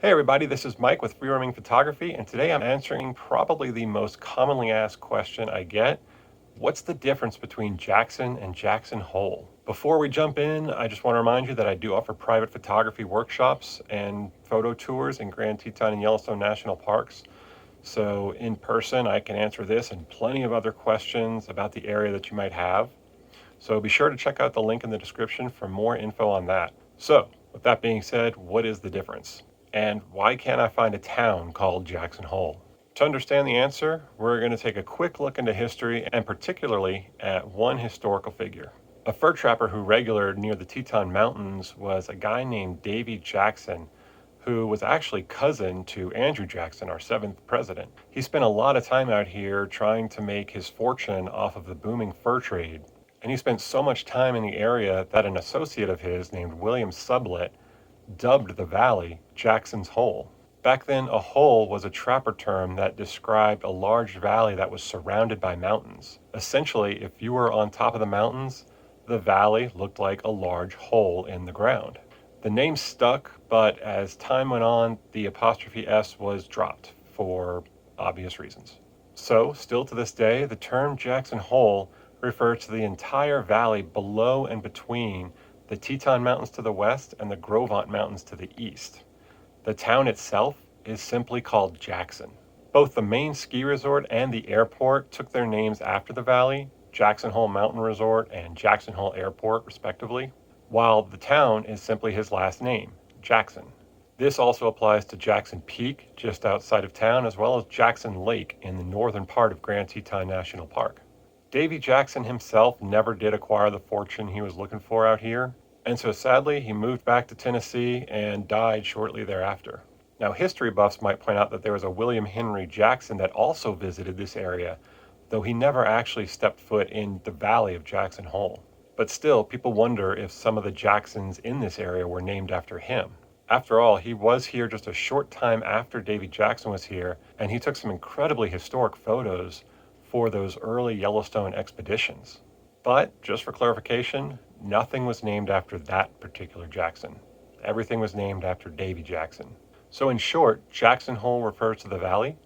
Hey everybody, this is Mike with Wyoming Photography, and today I'm answering probably the most commonly asked question I get. What's the difference between Jackson and Jackson Hole? Before we jump in, I just want to remind you that I do offer private photography workshops and photo tours in Grand Teton and Yellowstone National Parks. So in person, I can answer this and plenty of other questions about the area that you might have. So be sure to check out the link in the description for more info on that. So with that being said, what is the difference? And why can't I find a town called Jackson Hole? To understand the answer, we're going to take a quick look into history and particularly at one historical figure. A fur trapper who regulared near the Teton Mountains was a guy named Davy Jackson, who was actually cousin to Andrew Jackson, our seventh president. He spent a lot of time out here trying to make his fortune off of the booming fur trade. And he spent so much time in the area that an associate of his named William Sublett dubbed the valley Jackson's Hole. Back then, a hole was a trapper term that described a large valley that was surrounded by mountains. Essentially, if you were on top of the mountains, the valley looked like a large hole in the ground. The name stuck, but as time went on, the apostrophe S was dropped for obvious reasons. So, still to this day, the term Jackson Hole refers to the entire valley below and between the Teton Mountains to the west and the Grovant Mountains to the east. The town itself is simply called Jackson. Both the main ski resort and the airport took their names after the valley, Jackson Hole Mountain Resort and Jackson Hole Airport, respectively, while the town is simply his last name, Jackson. This also applies to Jackson Peak, just outside of town, as well as Jackson Lake in the northern part of Grand Teton National Park. Davy Jackson himself never did acquire the fortune he was looking for out here, and so sadly he moved back to Tennessee and died shortly thereafter. Now, history buffs might point out that there was a William Henry Jackson that also visited this area, though he never actually stepped foot in the valley of Jackson Hole. But still, people wonder if some of the Jacksons in this area were named after him. After all, he was here just a short time after Davy Jackson was here, and he took some incredibly historic photos for those early Yellowstone expeditions. But just for clarification, nothing was named after that particular Jackson. Everything was named after Davy Jackson. So in short, Jackson Hole refers to the valley,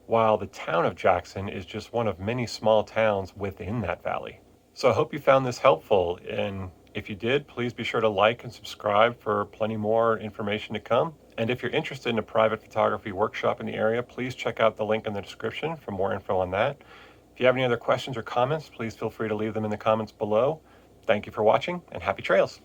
while the town of Jackson is just one of many small towns within that valley. So I hope you found this helpful, and if you did, please be sure to like and subscribe for plenty more information to come. And if you're interested in a private photography workshop in the area, please check out the link in the description for more info on that. If you have any other questions or comments, please feel free to leave them in the comments below. Thank you for watching, and happy trails!